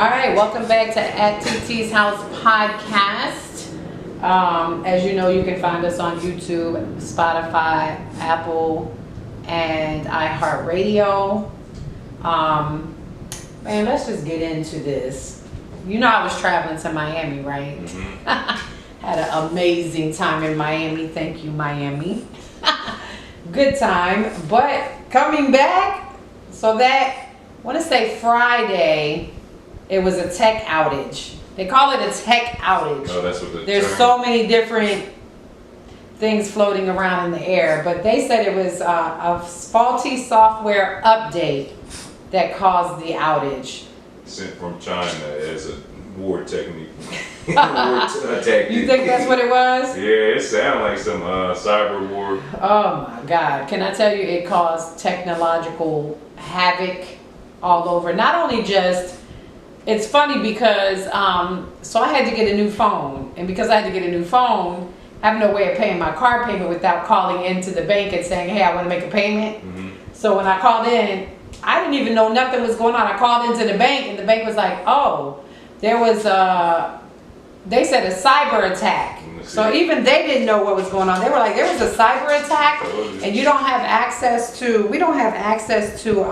right, welcome back to At TT's House podcast. As you know, you can find us on YouTube, Spotify, Apple, and iHeartRadio. Man, let's just get into this. You know I was traveling to Miami, right? Mm-hmm. Had an amazing time in Miami. Thank you, Miami. Good time. But coming back, so that, I want to say Friday, it was a tech outage. They call it a tech outage. Oh, that's what There's so many different things floating around in the air, but they said it was a faulty software update that caused the outage. Sent from China as a war technique. Tactic. You think that's what it was? Yeah, it sounded like some cyber war. Oh my God. Can I tell you, it caused technological havoc all over. Not only just, it's funny because, so I had to get a new phone. And because I had to get a new phone, I have no way of paying my car payment without calling into the bank and saying, hey, I want to make a payment. Mm-hmm. So when I called in, I didn't even know nothing was going on. I called into the bank and the bank was like, oh, there was they said a cyber attack. So even they didn't know what was going on. They were like, there was a cyber attack and you don't have access to, we don't have access to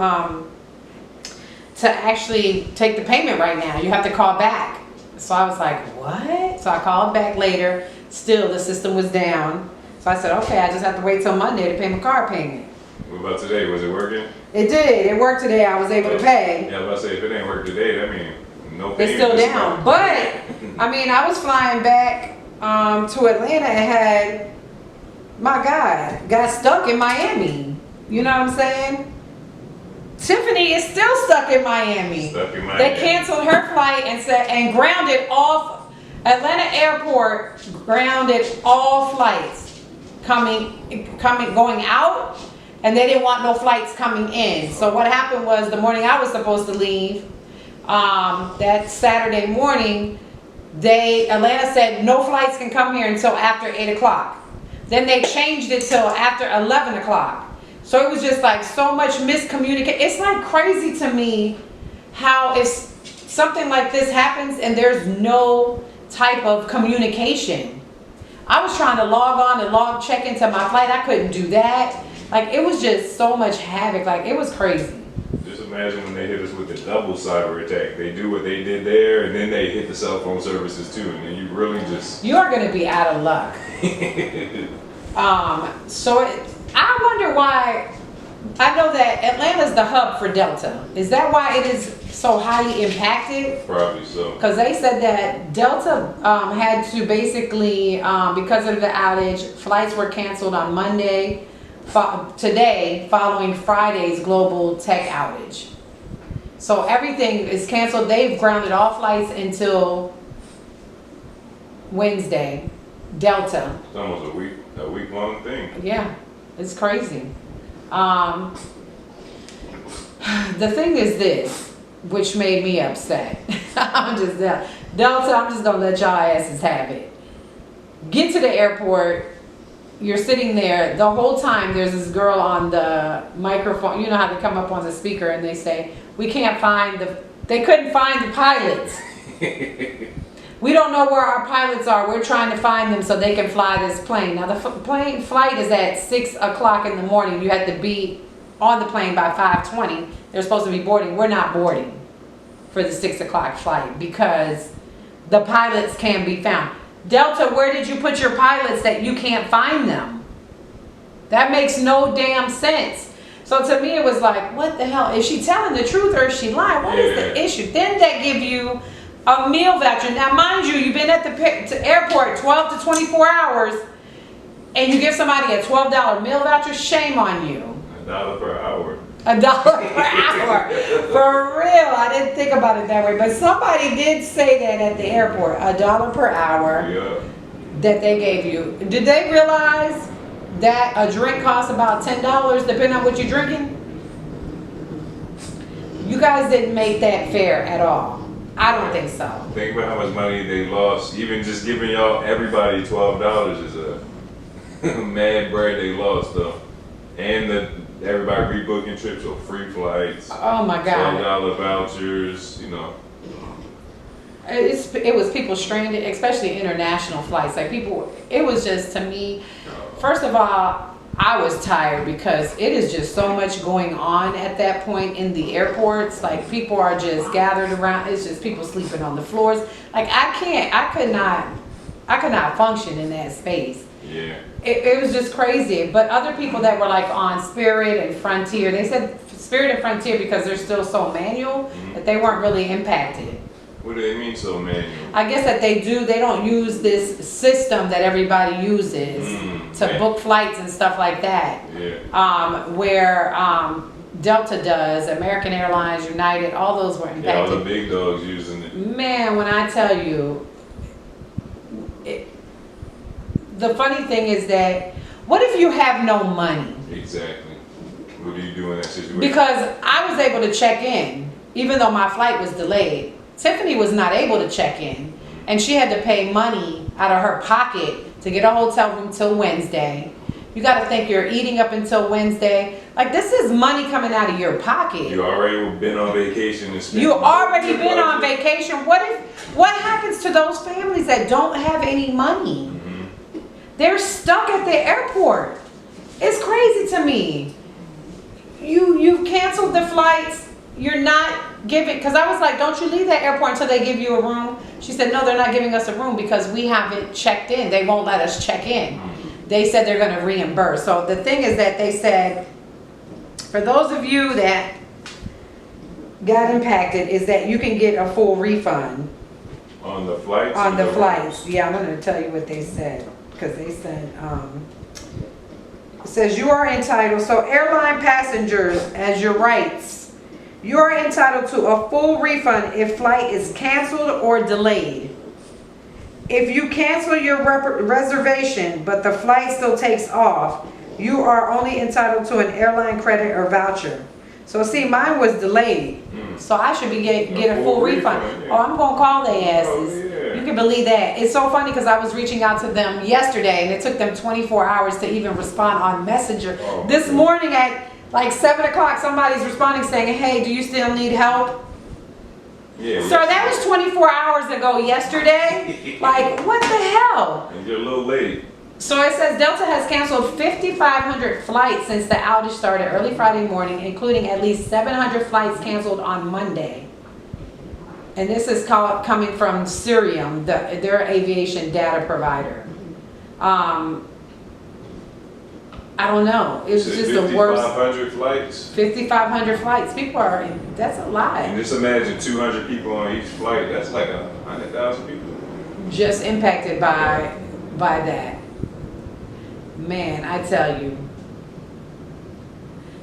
actually take the payment right now. You have to call back. So I was like, what? So I called back later. Still, the system was down. So I said, okay, I just have to wait till Monday to pay my car payment. What about today? Was it working? It did. It worked today. I was able to pay. Yeah, I was about to say, if it ain't work today, that means no payment. It's still down. But, I mean, I was flying back to Atlanta and had, my God, got stuck in Miami. You know what I'm saying? Tiffany is still stuck in Miami. Stuck in Miami. They canceled her flight and grounded off Atlanta airport, grounded all flights going out, and they didn't want no flights coming in. So what happened was the morning I was supposed to leave, that Saturday morning, Atlanta said no flights can come here until after 8 o'clock. Then they changed it till after 11 o'clock. So it was just like so much miscommunication. It's like crazy to me how if something like this happens and there's no type of communication. I was trying to log on and check into my flight. I couldn't do that. Like it was just so much havoc. Like it was crazy. Just imagine when they hit us with the double cyber attack. They do what they did there and then they hit the cell phone services too. And then you really just... You are going to be out of luck. I wonder why. I know that Atlanta's the hub for Delta. Is that why it is so highly impacted? Probably so. Because they said that Delta had to basically, because of the outage, flights were canceled on Monday, today, following Friday's global tech outage. So everything is canceled. They've grounded all flights until Wednesday. Delta. It's almost a week long thing. Yeah, it's crazy. The thing is this, which made me upset. Delta, I'm just gonna let y'all asses have it. Get to the airport, you're sitting there, the whole time there's this girl on the microphone, you know how they come up on the speaker and they say, they couldn't find the pilots. We don't know where our pilots are. We're trying to find them so they can fly this plane. Now the plane flight is at 6 o'clock in the morning. You had to be on the plane by 5:20. They're supposed to be boarding. We're not boarding for the 6 o'clock flight because the pilots can be found. Delta, where did you put your pilots that you can't find them? That makes no damn sense. So to me it was like, what the hell? Is she telling the truth or is she lying? What is the issue? Then they give you a meal voucher. Now, mind you, you've been at the airport 12 to 24 hours and you give somebody a $12 meal voucher? Shame on you. $1 per hour. $1 per hour. For real. I didn't think about it that way. But somebody did say that at the airport. $1 per hour that they gave you. Did they realize that a drink costs about $10 depending on what you're drinking? You guys didn't make that fair at all. I don't think so. Think about how much money they lost. Even just giving everybody $12 is a mad bread they lost though. And everybody rebooking trips or free flights. Oh my God. $12 vouchers, you know. It was people stranded, especially international flights. Like people, it was just, to me, first of all, I was tired because it is just so much going on at that point in the airports. Like people are just gathered around. It's just people sleeping on the floors. Like I could not function in that space. Yeah. It was just crazy. But other people that were like on Spirit and Frontier, they said Spirit and Frontier because they're still so manual that they weren't really impacted. What do they mean so manual? I guess that they don't use this system that everybody uses to book flights and stuff like that. Yeah. Where Delta does, American Airlines, United, all those were impacted. Yeah, all the big dogs using it. Man, when I tell you, the funny thing is that, what if you have no money? Exactly. What do you do in that situation? Because I was able to check in, even though my flight was delayed. Tiffany was not able to check in, and she had to pay money out of her pocket to get a hotel room till Wednesday. You got to think you're eating up until Wednesday. Like, this is money coming out of your pocket. You already been on vacation and spent. You already been on vacation. What happens to those families that don't have any money? They're stuck at the airport. It's crazy to me. You've canceled the flights. You're not giving, because I was like, don't you leave that airport until they give you a room? She said, no, they're not giving us a room because we haven't checked in. They won't let us check in. They said they're going to reimburse. So the thing is that they said, for those of you that got impacted, is that you can get a full refund. On the flights? On the flights. Yeah, I'm going to tell you what they said. Because they said, it says you are entitled, so airline passengers, as your rights, you are entitled to a full refund if flight is canceled or delayed. If you cancel your reservation, but the flight still takes off, you are only entitled to an airline credit or voucher. So see, mine was delayed. So I should be get a full refund. Oh, I'm going to call their asses. You can believe that. It's so funny because I was reaching out to them yesterday and it took them 24 hours to even respond on Messenger. This morning at like 7 o'clock, somebody's responding saying, hey, do you still need help? Yeah. So that was 24 hours ago yesterday. Like, what the hell? And you're a little late. So it says Delta has canceled 5,500 flights since the outage started early Friday morning, including at least 700 flights canceled on Monday. And this is coming from Cirium, their aviation data provider. I don't know. It was just the worst. 5,500 flights? 5,500 flights. People are, that's a lot. And just imagine 200 people on each flight. That's like 100,000 people. Just impacted by that. Man, I tell you.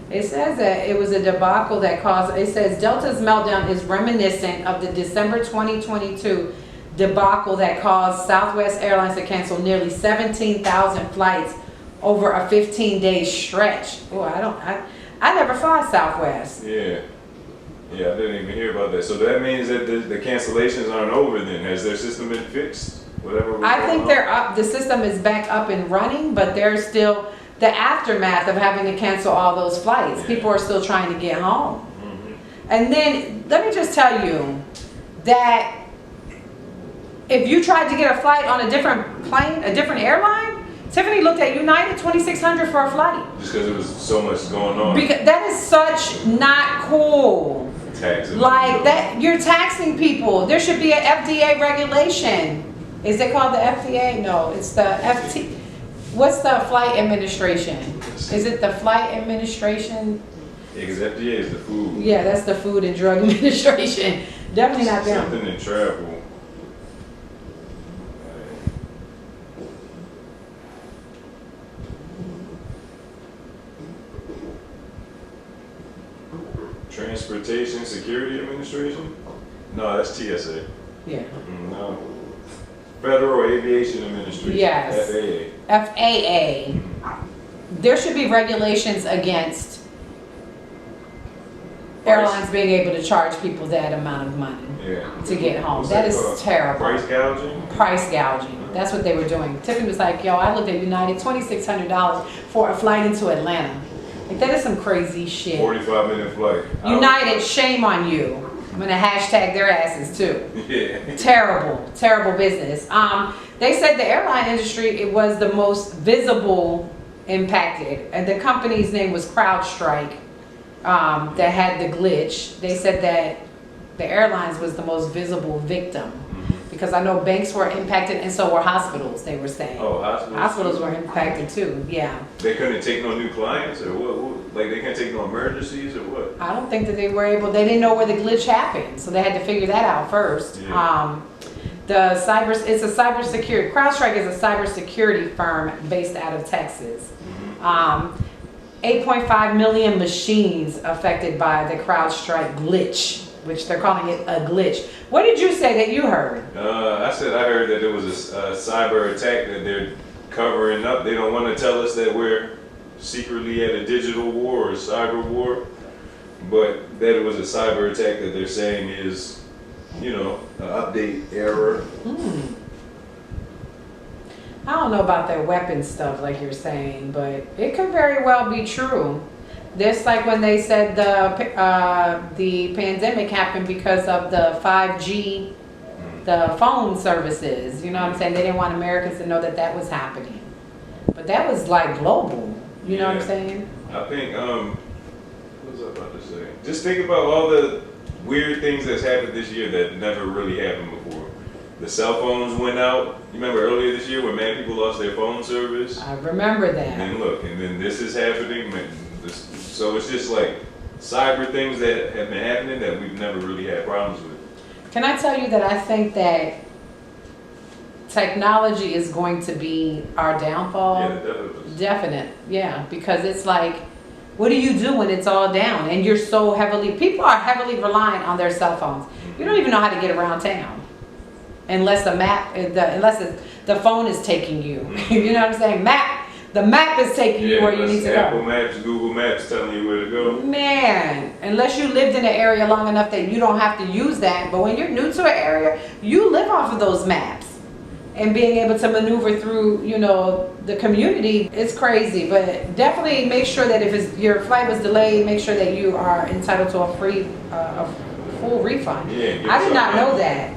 It says that it was a debacle that caused, it says Delta's meltdown is reminiscent of the December 2022 debacle that caused Southwest Airlines to cancel nearly 17,000 flights over a 15-day stretch. Oh, I never fly Southwest. Yeah. Yeah, I didn't even hear about that. So that means that the cancellations aren't over then. Has their system been fixed? Whatever. I think they're up, the system is back up and running, but there's still the aftermath of having to cancel all those flights. People are still trying to get home. And then, let me just tell you that if you tried to get a flight on a different plane, a different airline, Tiffany looked at United, $2,600 for a flight. Just because there was so much going on. Because that is such not cool. Taxing. Like that, you're taxing people. There should be an FDA regulation. Is it called the FDA? No, it's the FT. What's the flight administration? Is it the flight administration? Yeah, because FDA is the food. Yeah, that's the Food and Drug Administration. Definitely not them. Something in travel. Transportation Security Administration? No, that's TSA. Yeah. No. Federal Aviation Administration. Yes. FAA. There should be regulations against airlines being able to charge people that amount of money to get home. That is terrible. Price gouging? Price gouging. That's what they were doing. Tiffany was like, yo, I looked at United, $2,600 for a flight into Atlanta. Like, that is some crazy shit. 45-minute flight. United, shame on you. gonna hashtag their asses too. Yeah. Terrible business. They said the airline industry, it was the most visible impacted, and the company's name was CrowdStrike, that had the glitch. They said that the airlines was the most visible victim, because I know banks were impacted and so were hospitals, they were saying. Oh, hospitals. Hospitals were impacted too, yeah. They couldn't take no new clients, or what? Like they can't take no emergencies, or what? I don't think that they were able, they didn't know where the glitch happened, so they had to figure that out first. Yeah. It's a cybersecurity, CrowdStrike is a cybersecurity firm based out of Texas. 8.5 million machines affected by the CrowdStrike glitch, which they're calling it a glitch. What did you say that you heard? I heard that it was a cyber attack that they're covering up. They don't want to tell us that we're secretly at a digital war or cyber war, but that it was a cyber attack that they're saying is, an update error. I don't know about their weapon stuff like you're saying, but it could very well be true. Just like when they said the pandemic happened because of the 5G, the phone services. You know what I'm saying? They didn't want Americans to know that that was happening. But that was like global. You know what I'm saying? I think, what was I about to say? Just think about all the weird things that's happened this year that never really happened before. The cell phones went out. You remember earlier this year when mad people lost their phone service? I remember that. And look, and then this is happening. So it's just like cyber things that have been happening that we've never really had problems with. Can I tell you that I think that technology is going to be our downfall? Yeah, definitely. Definite, yeah, because it's like, what do you do when it's all down and you're so people are heavily reliant on their cell phones. You don't even know how to get around town unless the phone is taking you. You know what I'm saying? The map is taking you where you need to Apple go. Maps, Google Maps telling you where to go. Man, unless you lived in an area long enough that you don't have to use that. But when you're new to an area, you live off of those maps. And being able to maneuver through, the community, it's crazy. But definitely make sure that if your flight was delayed, make sure that you are entitled to a full refund. Yeah, I did not know that.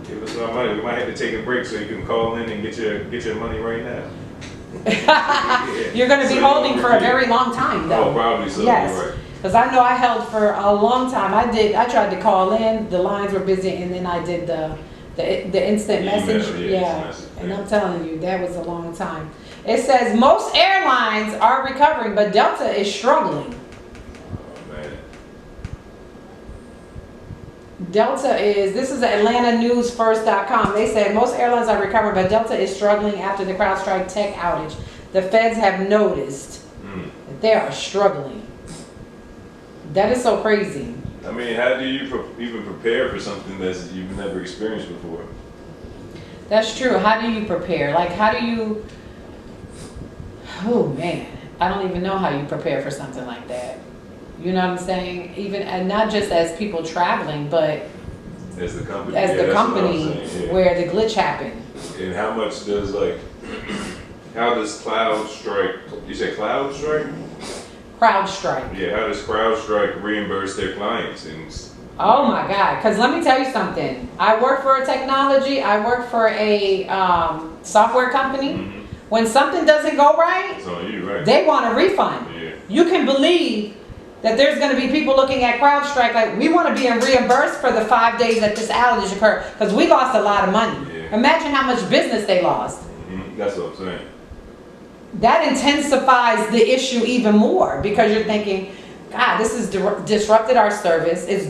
Give us our money. We might have to take a break so you can call in and get your money right now. You're going to be holding for a very long time, though. Oh, probably so. Yes. You're right. Because I know I held for a long time. I tried to call in, the lines were busy, and then I did the instant message. And I'm telling you, that was a long time. It says most airlines are recovering, but Delta is struggling. Oh, man. This is AtlantaNewsFirst.com. They said most airlines are recovering, but Delta is struggling after the CrowdStrike tech outage. The feds have noticed that they are struggling. That is so crazy. I mean, how do you even prepare for something that you've never experienced before? That's true. How do you prepare? Like, oh man, I don't even know how you prepare for something like that. You know what I'm saying? Even, and not just as people traveling, but as the company, where the glitch happened. And how much does how does CrowdStrike? You say CrowdStrike? CrowdStrike. Yeah, how does CrowdStrike reimburse their clients? Oh my God! Because let me tell you something. I work for I work for a software company. Mm-hmm. When something doesn't go right, it's on you, right? They want a refund. Yeah. You can believe that there's going to be people looking at CrowdStrike like, we want to be reimbursed for the 5 days that this outage occurred because we lost a lot of money. Yeah. Imagine how much business they lost. Mm-hmm. That's what I'm saying. That intensifies the issue even more because you're thinking, God, this has disrupted our service. It's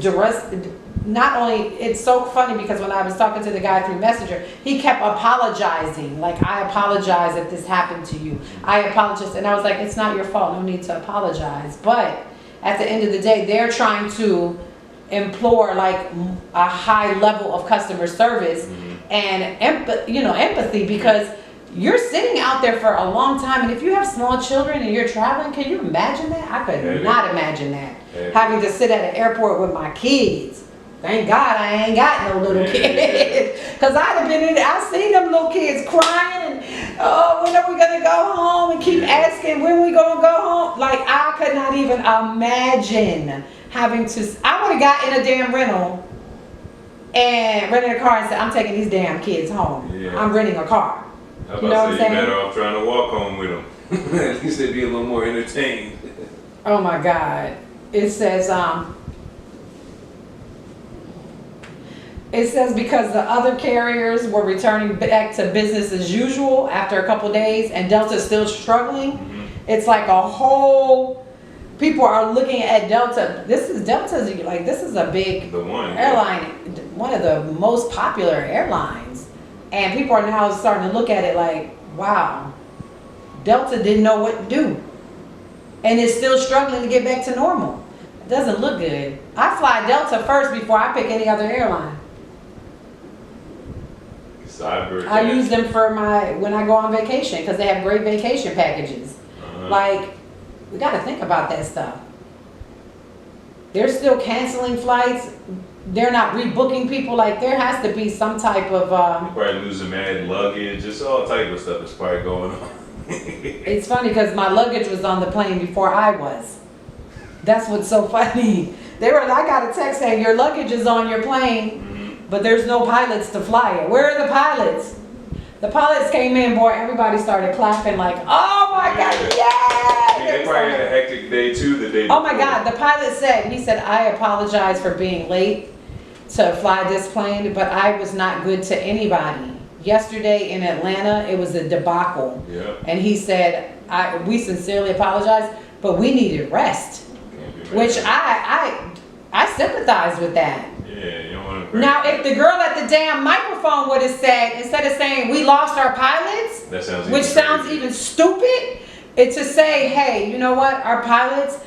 so funny because when I was talking to the guy through Messenger, he kept apologizing. Like, I apologize that this happened to you. I apologize. And I was like, it's not your fault. No need to apologize. But at the end of the day, they're trying to implore like a high level of customer service and empathy because you're sitting out there for a long time, and if you have small children and you're traveling, can you imagine that? I could not imagine that. Having to sit at an airport with my kids. Thank God I ain't got no little kids. Because I'd have been I seen them little kids crying and, oh, when are we going to go home? And keep asking, when we going to go home? Like, I could not even imagine having to, I would have got in a damn rental and rented a car and said, I'm taking these damn kids home. Yeah. I'm renting a car. I was You know about what to I'm say, you saying? better off trying to walk home with them. At least they'd be a little more entertained. Oh my God. It says, because the other carriers were returning back to business as usual after a couple days and Delta's still struggling, it's like a whole, people are looking at Delta. This is a big The one. airline, one of the most popular airlines. And people are now starting to look at it like, wow, Delta didn't know what to do. And it's still struggling to get back to normal. It doesn't look good. I fly Delta first before I pick any other airline. Cyber. I use them for when I go on vacation because they have great vacation packages. Like, we got to think about that stuff. They're still canceling flights. They're not rebooking people. Like, there has to be some type of Probably losing mad luggage, just all type of stuff is probably going on. it's funny because my luggage was on the plane before I was. That's what's so funny. I got a text saying your luggage is on your plane, but there's no pilots to fly it. Where are the pilots? The pilots came in, boy, everybody started clapping like, oh my God, yeah! They probably had a hectic day too, the day Oh my before. God, the pilot said, I apologize for being late to fly this plane, but I was not good to anybody. Yesterday in Atlanta, it was a debacle. Yeah. And he said, we sincerely apologize, but we needed rest. Which I sympathize with that. Yeah, you don't want to. Now, if the girl at the damn microphone would have said, instead of saying we lost our pilots, That sounds which sounds crazy. even stupid, it's to say, hey, you know what, our pilots,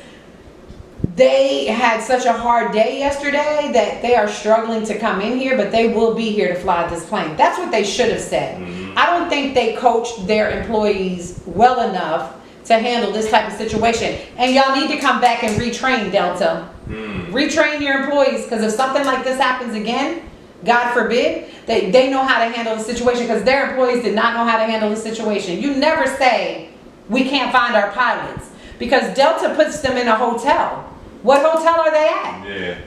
they had such a hard day yesterday that they are struggling to come in here, but they will be here to fly this plane. That's what they should have said. I don't think they coached their employees well enough to handle this type of situation. And y'all need to come back and retrain, Delta. Retrain your employees, because if something like this happens again, God forbid, they know how to handle the situation, because their employees did not know how to handle the situation. You never say, we can't find our pilots, because Delta puts them in a hotel. What hotel are they at? Yeah.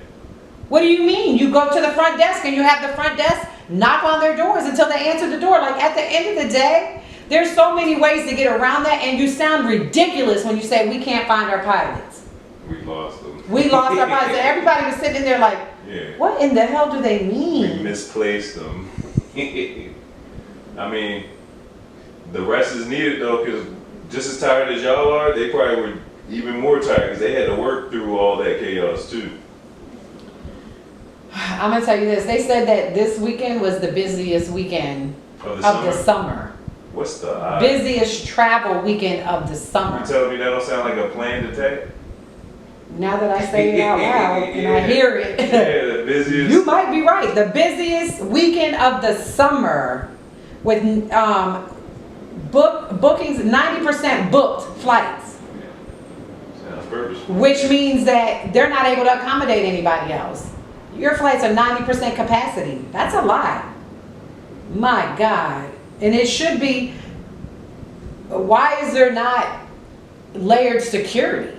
What do you mean? You go to the front desk and you have the front desk knock on their doors until they answer the door. Like, at the end of the day, there's so many ways to get around that, and you sound ridiculous when you say we can't find our pilots. We lost them. We lost our pilots. And everybody was sitting in there like, Yeah. what in the hell do they We mean? misplaced them. I mean, the rest is needed though, because just as tired as y'all are, they probably were even more tired because they had to work through all that chaos too. I'm gonna tell you this. They said that this weekend was the busiest weekend Of of the summer. What's the odds? Busiest travel weekend of the summer. You telling me that don't sound like a planned attack? Now that I say it out loud and I hear it, Yeah, the busiest. you might be right. The busiest weekend of the summer with bookings, 90% booked flights, Sounds purposeful. which means that they're not able to accommodate anybody else. Your flights are 90% capacity. That's a lot. My God. And it should be, why is there not layered security?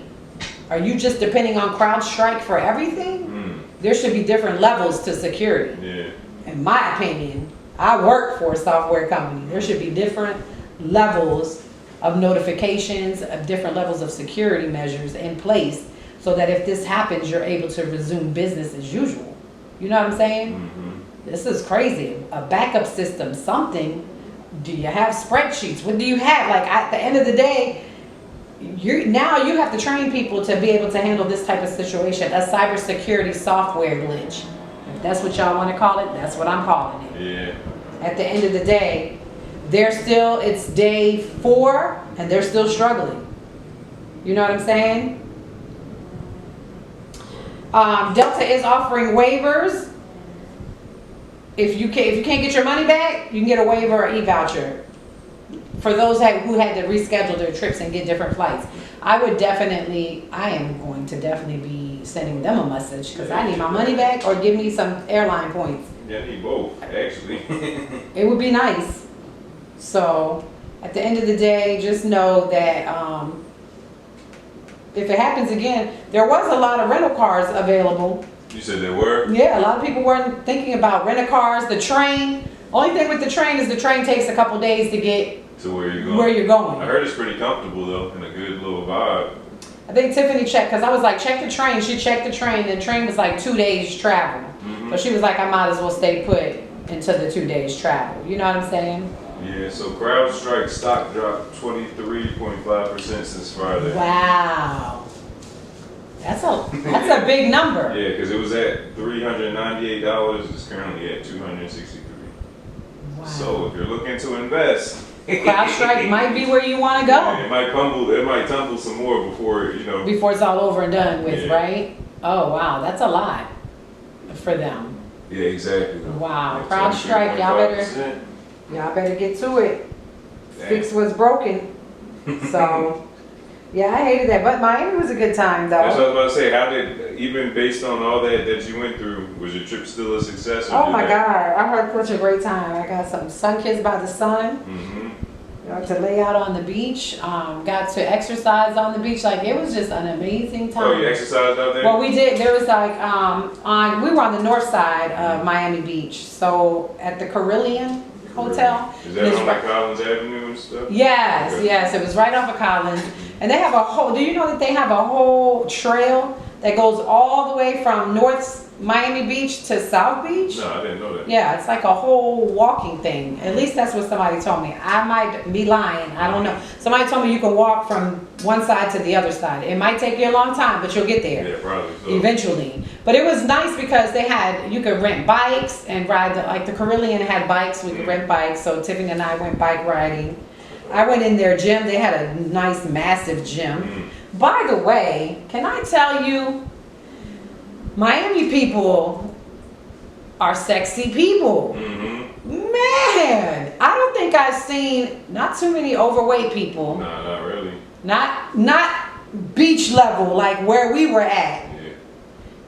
Are you just depending on CrowdStrike for everything? There should be different levels to security. Yeah. In my opinion, I work for a software company. There should be different levels of notifications, of different levels of security measures in place, so that if this happens, you're able to resume business as usual. You know what I'm saying? This is crazy. A backup system, something. Do you have spreadsheets? What do you have? Like, at the end of the day, you have to train people to be able to handle this type of situation, a cybersecurity software glitch. If that's what y'all want to call it, that's what I'm calling it. Yeah. At the end of the day, it's day 4 and they're still struggling. You know what I'm saying? Delta is offering waivers. If you can't get your money back, you can get a waiver or e-voucher for those who had to reschedule their trips and get different flights. I am going to definitely be sending them a message, because I need my money back or give me some airline points. Yeah, I need both, actually. It would be nice. So at the end of the day, just know that if it happens again, there was a lot of rental cars available You said they were? Yeah, a lot of people weren't thinking about renting cars, the train. Only thing with the train is the train takes a couple days to get To where you're going? where you're going. I heard it's pretty comfortable though, and a good little vibe. I think Tiffany checked, because I was like, check the train. She checked the train. The train was like 2 days travel. Mhm. So she was like, I might as well stay put until the 2 days travel. You know what I'm saying? Yeah, so CrowdStrike stock dropped 23.5% since Friday. Wow. That's a big number. Yeah, because it was at $398. It's currently at $263. Wow. So if you're looking to invest, CrowdStrike might be where you want to yeah, go it might tumble some more before, you know. before it's all over and done with, Yeah. right? Oh, wow. That's a lot for them. Yeah, exactly. Wow. Like CrowdStrike, y'all better 23.5%. get to it. Damn. Fix what's broken. So, yeah, I hated that. But Miami was a good time, though. That's what I was about to say. How did, even based on all that you went through, was your trip still a success? Oh my God, I had such a great time. I got some sun-kissed by the sun, Mm-hmm. you know, to lay out on the beach. Got to exercise on the beach. Like, it was just an amazing time. Oh, you exercised out there? Well, we did. There was like we were on the north side of Miami Beach, so at the Carillion Hotel. Is that It's on right- like Collins Avenue and stuff? Yes, Okay. yes, it was right off of Collins, and they have a whole. Do you know that they have a whole trail that goes all the way from North Miami Beach to South Beach? No, I didn't know that. Yeah, it's like a whole walking thing. At least that's what somebody told me. I might be lying. I don't know. Somebody told me you can walk from one side to the other side. It might take you a long time, but you'll get there Yeah, probably. So. eventually. But it was nice because you could rent bikes and ride, like the Carillion had bikes, we could rent bikes. So Tiffany and I went bike riding. I went in their gym. They had a nice, massive gym. Mm. By the way, can I tell you, Miami people are sexy people. Mm-hmm. Man, I don't think I've seen not too many overweight people. Nah, not really. Not beach level like where we were at. Yeah.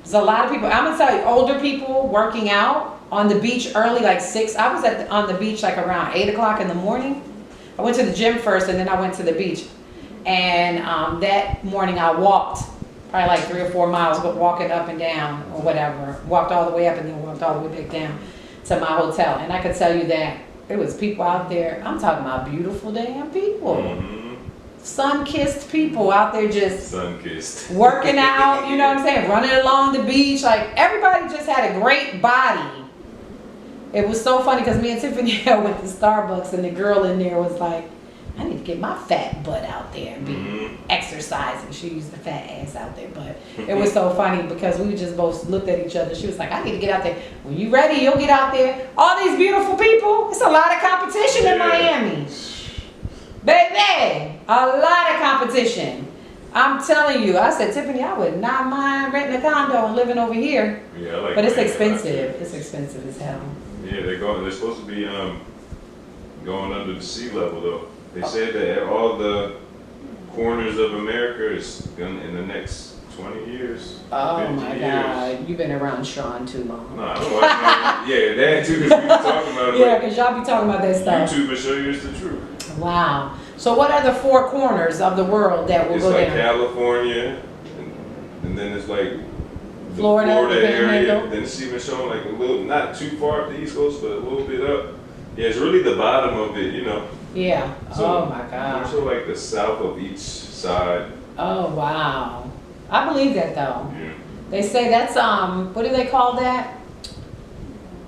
There's a lot of people. I'm gonna tell you, older people working out on the beach early, like 6. I was on the beach like around 8 o'clock in the morning. I went to the gym first, and then I went to the beach. And that morning I walked probably like 3 or 4 miles, walking up and down or whatever. Walked all the way up and then walked all the way back down to my hotel. And I could tell you that there was people out there. I'm talking about beautiful damn people. Mm-hmm. Sun-kissed people out there just Sun-kissed. working out, you know what I'm saying, running along the beach. Like, everybody just had a great body. It was so funny because me and Tiffany went to Starbucks, and the girl in there was like, I need to get my fat butt out there and be exercising. She used the fat ass out there, but it was so funny because we just both looked at each other. She was like, I need to get out there. When you ready, you'll get out there. All these beautiful people. It's a lot of competition in Miami. Baby, a lot of competition. I'm telling you, I said, Tiffany, I would not mind renting a condo and living over here. Yeah, I like But it's Miami. expensive. It's expensive as hell. Yeah, they're supposed to be going under the sea level though. They said that all the corners of America is gonna, in the next 20 years. Oh 50 my years. God, you've been around Sean too long. No, I don't watch yeah, that too, because we were talking about it. Yeah, Like, because y'all be talking about that stuff. YouTube will show you it's the truth. Wow. So what are the 4 corners of the world that will It's go like down? California, and then it's like the Florida, the area. Panhandle. Then it's even showing like a little, not too far up the East Coast, but a little bit up. Yeah, it's really the bottom of it, you know. Yeah. So, Oh my More God. so like the south of each side. Oh wow. I believe that though. Yeah. They say that's what do they call that?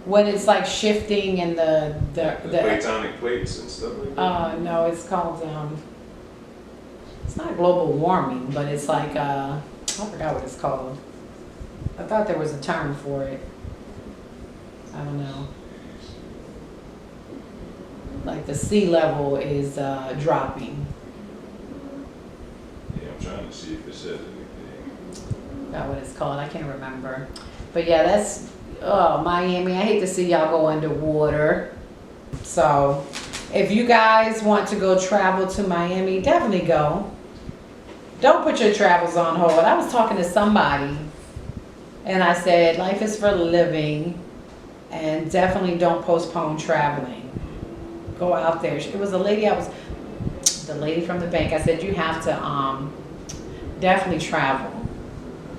When it's like shifting and the Platonic plates and stuff like that. no, it's called it's not global warming, but it's like I forgot what it's called. I thought there was a term for it. I don't know. Like the sea level is dropping. Yeah, I'm trying to see if it says anything. Forgot what it's called. I can't remember. But yeah, that's Miami. I hate to see y'all go underwater. So if you guys want to go travel to Miami, definitely go. Don't put your travels on hold. I was talking to somebody and I said, life is for living, and definitely don't postpone traveling. Go out there. It was a lady, the lady from the bank. I said, you have to definitely travel.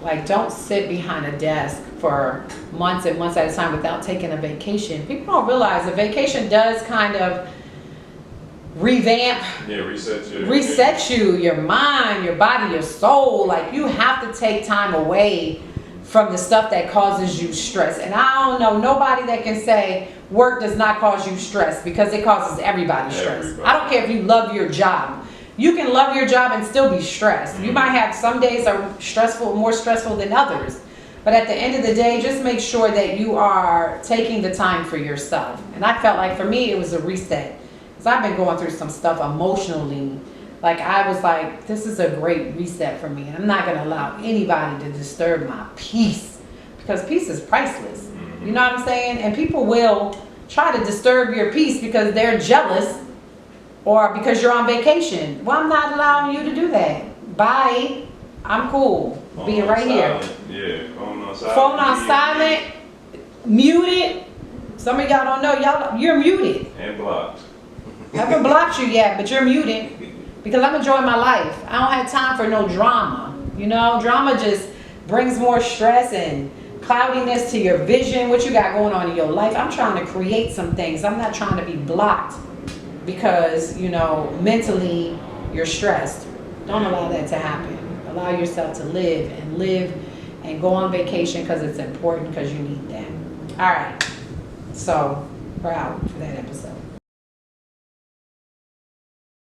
Like, don't sit behind a desk for months and months at a time without taking a vacation. People don't realize a vacation does kind of revamp, reset you, your mind, your body, your soul. Like, you have to take time away from the stuff that causes you stress. And I don't know nobody that can say work does not cause you stress, because it causes everybody stress. I don't care if you love your job. You can love your job and still be stressed. You might have some days are stressful, more stressful than others. But at the end of the day, just make sure that you are taking the time for yourself. And I felt like for me, it was a reset. Because I've been going through some stuff emotionally. Like, I was like, this is a great reset for me. And I'm not going to allow anybody to disturb my peace. Because peace is priceless. You know what I'm saying? And people will try to disturb your peace because they're jealous or because you're on vacation. Well, I'm not allowing you to do that. Bye. I'm cool. Being right here. Yeah, phone on silent. Phone on silent. Muted. Some of y'all don't know. You're muted. And blocked. I haven't blocked you yet, but you're muted. Because I'm enjoying my life. I don't have time for no drama. You know, drama just brings more stress and cloudiness to your vision, what you got going on in your life. I'm trying to create some things. I'm not trying to be blocked because, you know, mentally you're stressed. Don't allow that to happen. Allow yourself to live and go on vacation because it's important, because you need that. All right. So we're out for that episode.